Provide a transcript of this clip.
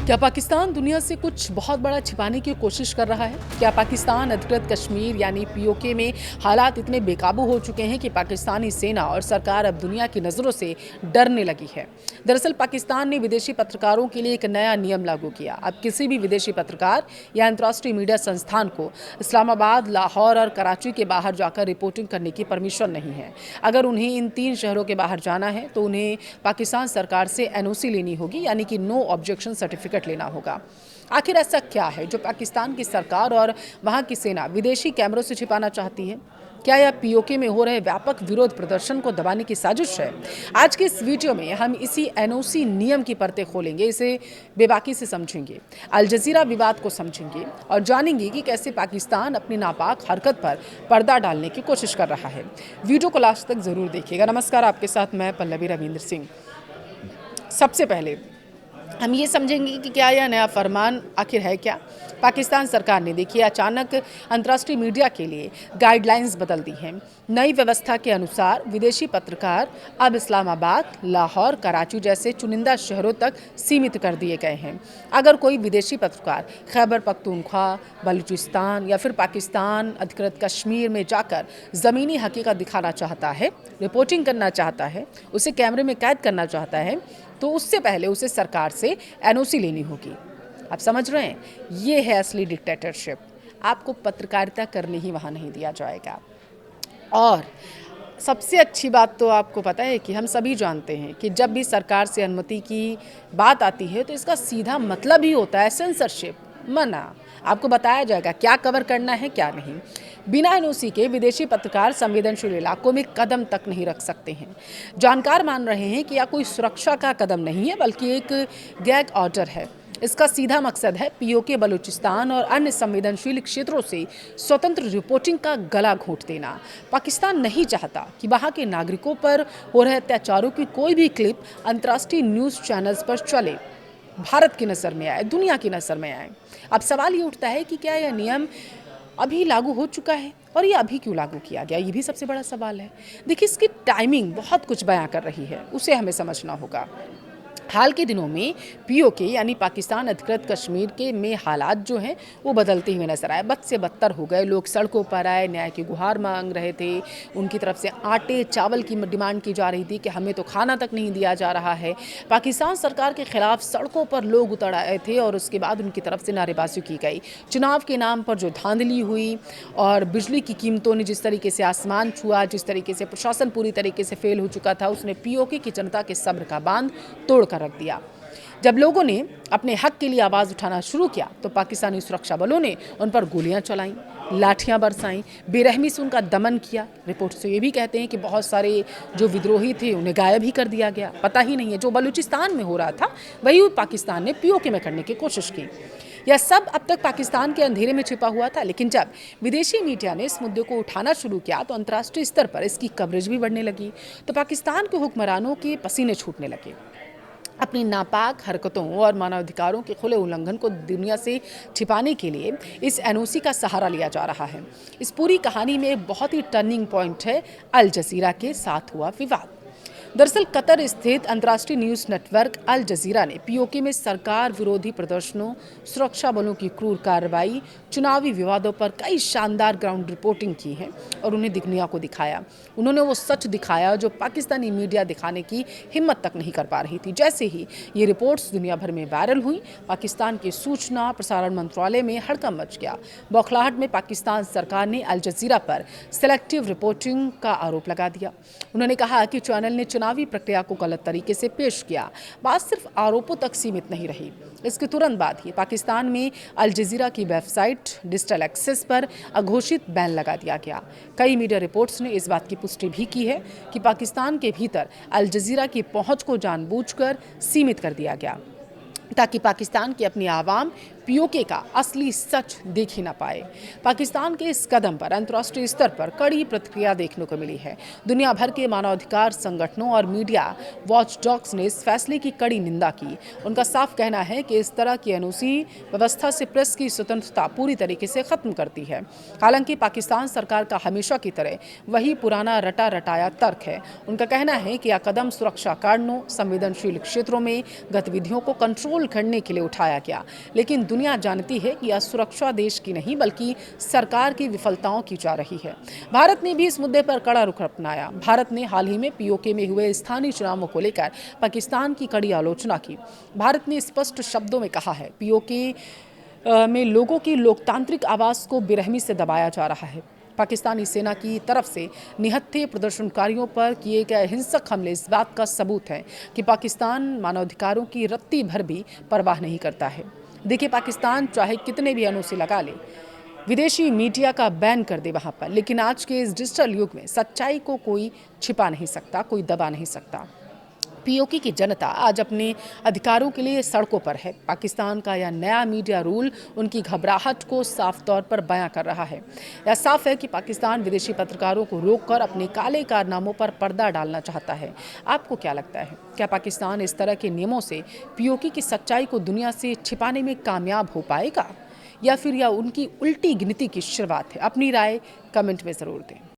क्या पाकिस्तान दुनिया से कुछ बहुत बड़ा छिपाने की कोशिश कर रहा है? क्या पाकिस्तान अधिकृत कश्मीर यानी पीओके में हालात इतने बेकाबू हो चुके हैं कि पाकिस्तानी सेना और सरकार अब दुनिया की नज़रों से डरने लगी है? दरअसल पाकिस्तान ने विदेशी पत्रकारों के लिए एक नया नियम लागू किया। अब किसी भी विदेशी पत्रकार या अंतर्राष्ट्रीय मीडिया संस्थान को इस्लामाबाद, लाहौर और कराची के बाहर जाकर रिपोर्टिंग करने की परमिशन नहीं है। अगर उन्हें इन 3 शहरों के बाहर जाना है तो उन्हें पाकिस्तान सरकार से एनओसी लेनी होगी, यानी कि नो ऑब्जेक्शन सर्टिफिकेट लेना होगा। आखिर ऐसा क्या है जो पाकिस्तान की सरकार और वहां की सेना विदेशी कैमरों से छिपाना चाहती है? क्या यह पीओके में हो रहे व्यापक विरोध प्रदर्शन को दबाने की साजिश है? आज के इस वीडियो में हम इसी एनओसी नियम की परतें खोलेंगे, इसे बेबाकी से समझेंगे, अल जजीरा विवाद को समझेंगे और जानेंगे कि कैसे पाकिस्तान अपनी नापाक हरकत पर पर्दा डालने की कोशिश कर रहा है। वीडियो को लास्ट तक जरूर देखिएगा। नमस्कार, आपके साथ मैं पल्लवी रविंद्र सिंह। सबसे पहले हम ये समझेंगे कि क्या यह नया फरमान आखिर है क्या। पाकिस्तान सरकार ने देखिए अचानक अंतर्राष्ट्रीय मीडिया के लिए गाइडलाइंस बदल दी हैं। नई व्यवस्था के अनुसार विदेशी पत्रकार अब इस्लामाबाद, लाहौर, कराची जैसे चुनिंदा शहरों तक सीमित कर दिए गए हैं। अगर कोई विदेशी पत्रकार खैबर पख्तूनख्वा, बलूचिस्तान या फिर पाकिस्तान अधिकृत कश्मीर में जाकर ज़मीनी हकीकत दिखाना चाहता है, रिपोर्टिंग करना चाहता है, उसे कैमरे में कैद करना चाहता है, तो उससे पहले उसे सरकार से एनओसी लेनी होगी। आप समझ रहे हैं, ये है असली डिक्टेटरशिप। आपको पत्रकारिता करने ही वहाँ नहीं दिया जाएगा। और सबसे अच्छी बात तो आपको पता है कि हम सभी जानते हैं कि जब भी सरकार से अनुमति की बात आती है तो इसका सीधा मतलब ही होता है सेंसरशिप, मना। आपको बताया जाएगा क्या कवर करना है, क्या नहीं। बिना एनओसी के विदेशी पत्रकार संवेदनशील इलाकों में कदम तक नहीं रख सकते हैं। जानकार मान रहे हैं कि यह कोई सुरक्षा का कदम नहीं है, बल्कि एक गैग ऑर्डर है। इसका सीधा मकसद है पीओके, बलूचिस्तान और अन्य संवेदनशील क्षेत्रों से स्वतंत्र रिपोर्टिंग का गला घोंट देना। पाकिस्तान नहीं चाहता कि वहाँ के नागरिकों पर हो रहे अत्याचारों की कोई भी क्लिप अंतर्राष्ट्रीय न्यूज़ चैनल्स पर चले, भारत की नज़र में आए, दुनिया की नज़र में आए। अब सवाल ये उठता है कि क्या यह नियम अभी लागू हो चुका है और ये अभी क्यों लागू किया गया, ये भी सबसे बड़ा सवाल है। देखिए, इसकी टाइमिंग बहुत कुछ बयां कर रही है, उसे हमें समझना होगा। हाल के दिनों में पीओके यानी पाकिस्तान अधिकृत कश्मीर के में हालात जो हैं वो बदलते हुए नजर आए। बद से बदतर हो गए। लोग सड़कों पर आए, न्याय की गुहार मांग रहे थे। उनकी तरफ से आटे चावल की डिमांड की जा रही थी कि हमें तो खाना तक नहीं दिया जा रहा है। पाकिस्तान सरकार के खिलाफ सड़कों पर लोग उतर आए थे और उसके बाद उनकी तरफ से नारेबाजी की गई। चुनाव के नाम पर जो धांधली हुई और बिजली की कीमतों ने जिस तरीके से आसमान छुआ, जिस तरीके से प्रशासन पूरी तरीके से फेल हो चुका था, उसने पीओके की जनता के सब्र का बांध तोड़कर रख दिया। जब लोगों ने अपने हक के लिए आवाज़ उठाना शुरू किया तो पाकिस्तानी सुरक्षा बलों ने उन पर गोलियां चलाईं, लाठियां बरसाईं, बेरहमी से उनका दमन किया। रिपोर्ट से ये भी कहते हैं कि बहुत सारे जो विद्रोही थे उन्हें गायब ही कर दिया गया। पता ही नहीं है जो बलूचिस्तान में हो रहा था वही पाकिस्तान ने पीओके में करने की कोशिश की। यह सब अब तक पाकिस्तान के अंधेरे में छिपा हुआ था, लेकिन जब विदेशी मीडिया ने इस मुद्दे को उठाना शुरू किया तो अंतर्राष्ट्रीय स्तर पर इसकी कवरेज भी बढ़ने लगी। तो पाकिस्तान के हुक्मरानों के पसीने छूटने लगे। अपनी नापाक हरकतों और मानवाधिकारों के खुले उल्लंघन को दुनिया से छिपाने के लिए इस एनओसी का सहारा लिया जा रहा है। इस पूरी कहानी में एक बहुत ही टर्निंग पॉइंट है अल जजीरा के साथ हुआ विवाद। दरअसल कतर स्थित अंतर्राष्ट्रीय न्यूज़ नेटवर्क अल जजीरा ने पीओके में सरकार विरोधी प्रदर्शनों, सुरक्षा बलों की क्रूर कार्रवाई, चुनावी विवादों पर कई शानदार ग्राउंड रिपोर्टिंग की है और उन्हें दुनिया को दिखाया। उन्होंने वो सच दिखाया जो पाकिस्तानी मीडिया दिखाने की हिम्मत तक नहीं कर पा रही थी। जैसे ही ये रिपोर्ट्स दुनिया भर में वायरल हुई, पाकिस्तान के सूचना प्रसारण मंत्रालय में हड़कंप मच गया। बौखलाहट में पाकिस्तान सरकार ने अल जजीरा पर सिलेक्टिव रिपोर्टिंग का आरोप लगा दिया। उन्होंने कहा कि चैनल ने चुनावी प्रक्रिया को गलत तरीके से पेश किया। बात सिर्फ आरोपों तक सीमित नहीं रही। इसके तुरंत बाद ही पाकिस्तान में अल जजीरा की वेबसाइट डिजिटल एक्सेस पर अघोषित बैन लगा दिया गया। कई मीडिया रिपोर्ट्स ने इस बात की पुष्टि भी की है कि पाकिस्तान के भीतर अल जजीरा की पहुंच को जानबूझकर सीमित कर दिया गया ताकि पाकिस्तान की अपनी आवाम पीओके का असली सच देख ही ना पाए। पाकिस्तान के इस कदम पर अंतर्राष्ट्रीय स्तर पर कड़ी प्रतिक्रिया देखने को मिली है। दुनिया भर के मानवाधिकार संगठनों और मीडिया वॉचडॉग्स ने इस फैसले की कड़ी निंदा की। उनका साफ कहना है कि इस तरह की अनुसी व्यवस्था से प्रेस की स्वतंत्रता पूरी तरीके से खत्म करती है। हालांकि पाकिस्तान सरकार का हमेशा की तरह वही पुराना रटा रटाया तर्क है। उनका कहना है कि यह कदम सुरक्षा कारणों, संवेदनशील क्षेत्रों में गतिविधियों को कंट्रोल करने के लिए उठाया गया। लेकिन दुनिया जानती है कि यह सुरक्षा देश की नहीं बल्कि सरकार की विफलताओं की जा रही है। भारत ने भी इस मुद्दे पर कड़ा रुख अपनाया। भारत ने हाल ही में पीओके में हुए स्थानीय चुनावों को लेकर पाकिस्तान की कड़ी आलोचना की। भारत ने स्पष्ट शब्दों में कहा है, पीओके में लोगों की लोकतांत्रिक आवाज़ को बेरहमी से दबाया जा रहा है। पाकिस्तानी सेना की तरफ से निहत्थे प्रदर्शनकारियों पर किए गए हिंसक हमले इस बात का सबूत है कि पाकिस्तान मानवाधिकारों की रत्ती भर भी परवाह नहीं करता है। देखिए, पाकिस्तान चाहे कितने भी अनुसे लगा ले, विदेशी मीडिया का बैन कर दे वहाँ पर, लेकिन आज के इस डिजिटल युग में सच्चाई को कोई छिपा नहीं सकता, कोई दबा नहीं सकता। पीओके की जनता आज अपने अधिकारों के लिए सड़कों पर है। पाकिस्तान का यह नया मीडिया रूल उनकी घबराहट को साफ तौर पर बयां कर रहा है। यह साफ है कि पाकिस्तान विदेशी पत्रकारों को रोककर अपने काले कारनामों पर पर्दा डालना चाहता है। आपको क्या लगता है, क्या पाकिस्तान इस तरह के नियमों से पीओके की सच्चाई को दुनिया से छिपाने में कामयाब हो पाएगा, या फिर यह उनकी उल्टी गिनती की शुरुआत है? अपनी राय कमेंट में ज़रूर दें।